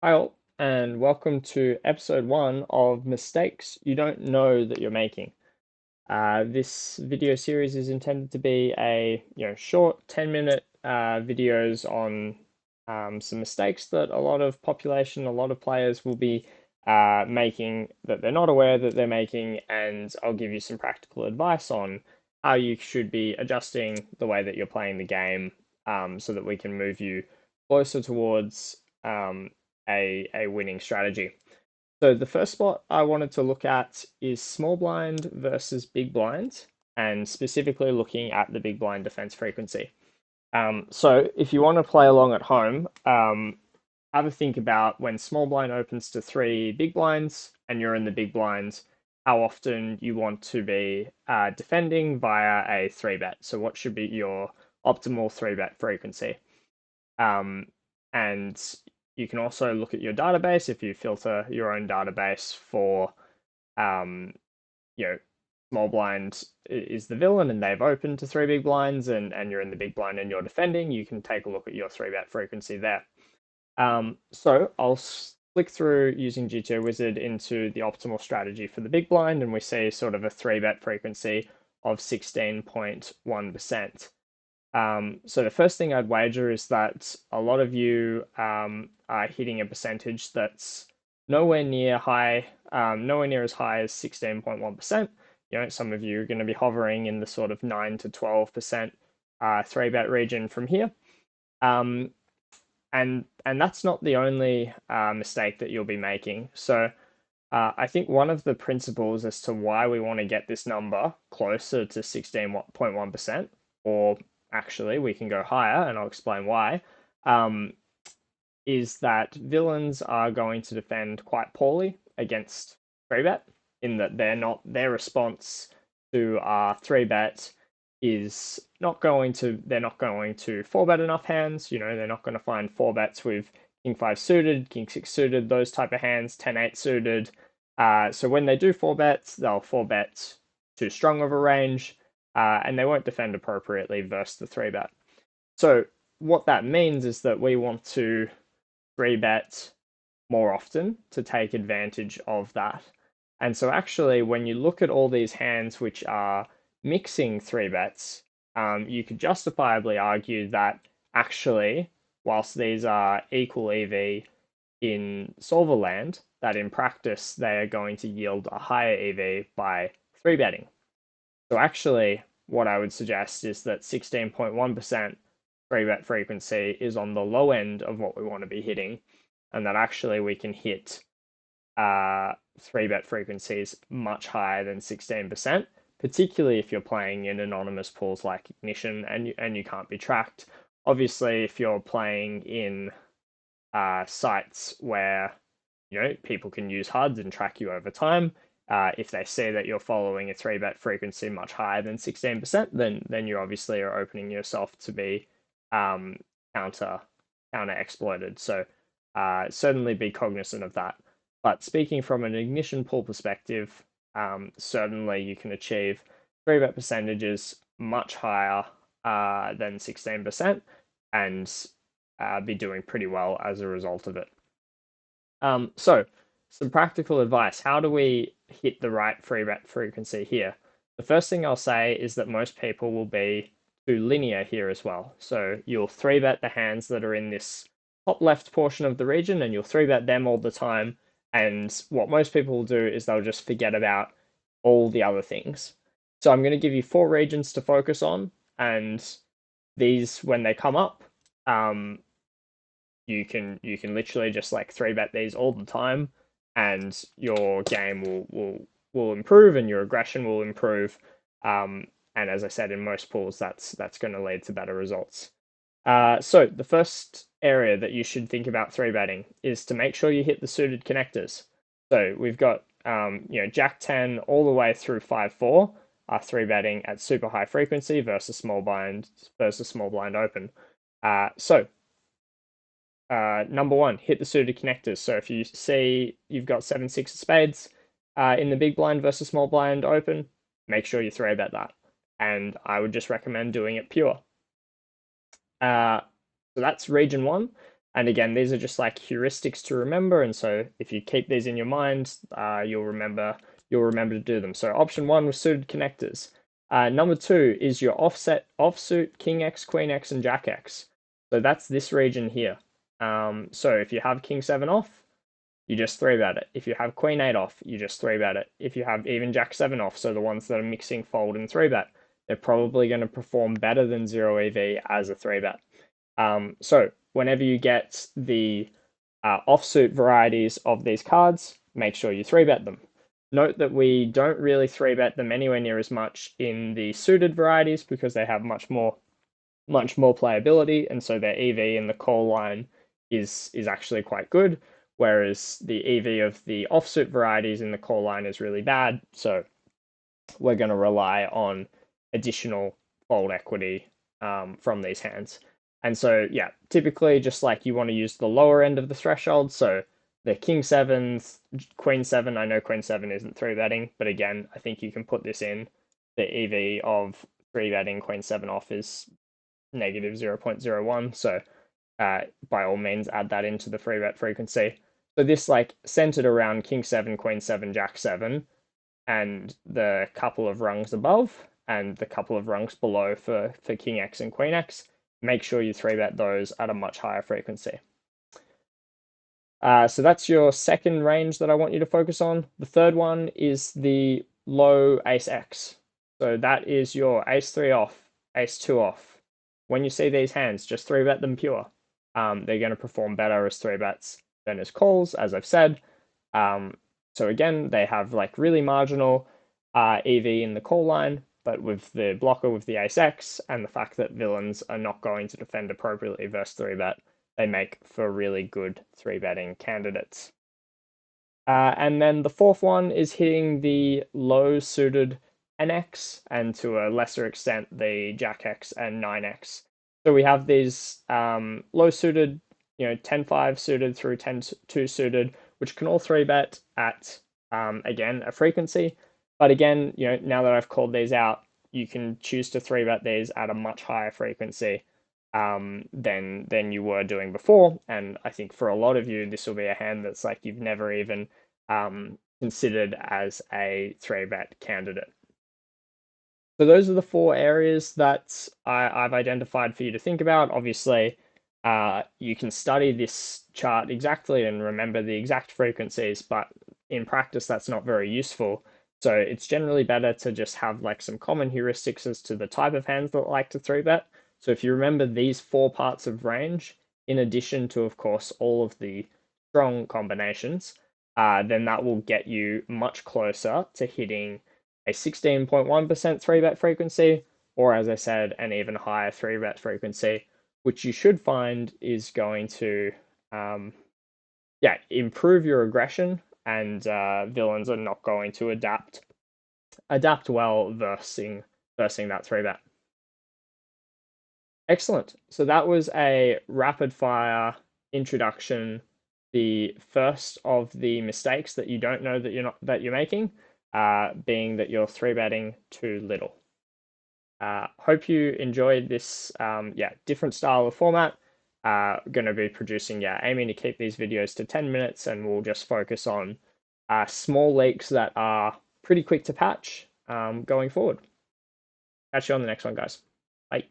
Hi all, and welcome to episode 1 of Mistakes You Don't Know That You're Making. This video series is intended to be a short 10-minute videos on some mistakes that a lot of population, a lot of players will be making that they're not aware that they're making, and I'll give you some practical advice on how you should be adjusting the way that you're playing the game so that we can move you closer towards a winning strategy. So the first spot I wanted to look at is small blind versus big blind, and specifically looking at the big blind defense frequency. So if you want to play along at home, have a think about when small blind opens to 3 big blinds and you're in the big blinds, how often you want to be defending via a 3-bet. So what should be your optimal 3-bet frequency? And you can also look at your database if you filter your own database for, you know, small blind is the villain and they've opened to 3 big blinds and you're in the big blind and you're defending. You can take a look at your 3-bet frequency there. So I'll click through using GTO Wizard into the optimal strategy for the big blind, and we see sort of a 3-bet frequency of 16.1%. So the first thing I'd wager is that a lot of you are hitting a percentage that's nowhere near as high as 16.1%. Some of you are going to be hovering in the sort of 9 to 12% 3-bet region from here. And that's not the only mistake that you'll be making. So I think one of the principles as to why we want to get this number closer to 16.1%, or actually we can go higher, and I'll explain why, is that villains are going to defend quite poorly against 3-bet, in that their response to our 3-bet is they're not going to 4-bet enough hands. They're not going to find 4-bets with King 5 suited, King 6 suited, those type of hands, 10-8 suited. So when they do 4-bets, they'll 4-bet too strong of a range, and they won't defend appropriately versus the 3-bet. So what that means is that we want to 3-bet more often to take advantage of that. And so actually, when you look at all these hands which are mixing 3-bets, you could justifiably argue that actually, whilst these are equal EV in solver land, that in practice they are going to yield a higher EV by 3-betting. So actually, what I would suggest is that 16.1% 3-bet frequency is on the low end of what we want to be hitting, and that actually we can hit 3-bet frequencies much higher than 16%, particularly if you're playing in anonymous pools like Ignition and you can't be tracked. Obviously, if you're playing in sites where people can use HUDs and track you over time, if they see that you're following a 3-bet frequency much higher than 16%, then you obviously are opening yourself to be counter exploited. So certainly be cognizant of that. But speaking from an Ignition pool perspective, certainly you can achieve 3-bet percentages much higher than 16% and be doing pretty well as a result of it. So some practical advice. How do we hit the right 3-bet frequency here? The first thing I'll say is that most people will be too linear here as well. So you'll 3-bet the hands that are in this top left portion of the region, and you'll 3-bet them all the time. And what most people will do is they'll just forget about all the other things. So I'm going to give you 4 regions to focus on, and these, when they come up, you can literally just like 3-bet these all the time, and your game will improve and your aggression will improve. And as I said, in most pools, that's going to lead to better results. So the first area that you should think about 3-betting is to make sure you hit the suited connectors. So we've got Jack 10 all the way through 5-4 are 3-betting at super high frequency versus small blind open. Number 1, hit the suited connectors. So if you see you've got 7-6 of spades in the big blind versus small blind open, make sure you 3-bet that. And I would just recommend doing it pure. So that's region 1. And again, these are just like heuristics to remember. And so if you keep these in your mind, you'll remember to do them. So option 1 was suited connectors. Number 2 is your offsuit King X, Queen X, and Jack X. So that's this region here. So if you have King 7 off, you just 3-bet it. If you have Queen 8 off, you just 3-bet it. If you have even Jack 7 off, so the ones that are mixing fold and 3-bet, they're probably going to perform better than 0 EV as a 3-bet. So whenever you get the offsuit varieties of these cards, make sure you 3-bet them. Note that we don't really 3-bet them anywhere near as much in the suited varieties because they have much more playability, and so their EV in the call line is actually quite good, whereas the EV of the offsuit varieties in the call line is really bad. So we're going to rely on additional fold equity from these hands. And so, yeah, typically just like you want to use the lower end of the threshold. So the King 7s, Queen 7, I know Queen 7 isn't 3-betting, but again, I think you can put this in. The EV of 3-betting Queen 7 off is negative 0.01. So by all means, add that into the 3-bet frequency. So this like centered around King 7, Queen 7, Jack 7, and the couple of rungs above and the couple of rungs below for King X and Queen X. Make sure you 3-bet those at a much higher frequency. So that's your second range that I want you to focus on. The third one is the low Ace X. So that is your Ace 3 off, Ace 2 off. When you see these hands, just 3-bet them pure. They're going to perform better as 3-bets than as calls, as I've said. So again, they have like really marginal EV in the call line, but with the blocker with the Ace X and the fact that villains are not going to defend appropriately versus 3-bet, they make for really good 3-betting candidates. And then the fourth one is hitting the low suited NX and to a lesser extent the Jack X and 9X. So we have these low suited, 10-5 suited through 10-2 suited, which can all 3-bet at, again, a frequency. But again, now that I've called these out, you can choose to 3-bet these at a much higher frequency than you were doing before. And I think for a lot of you, this will be a hand that's like you've never even considered as a 3-bet candidate. So those are the 4 areas that I've identified for you to think about. Obviously, you can study this chart exactly and remember the exact frequencies, but in practice, that's not very useful. So it's generally better to just have like some common heuristics as to the type of hands that like to 3-bet. So if you remember these 4 parts of range, in addition to, of course, all of the strong combinations, then that will get you much closer to hitting a 16.1% 3-bet frequency, or as I said, an even higher 3-bet frequency, which you should find is going to improve your aggression, and villains are not going to adapt well versing that 3-bet. Excellent. So that was a rapid fire introduction, the first of the mistakes that you don't know that you're making, being that you're 3-betting too little. Hope you enjoyed this different style of format. Going to be producing, aiming to keep these videos to 10 minutes, and we'll just focus on small leaks that are pretty quick to patch going forward. Catch you on the next one, guys. Bye.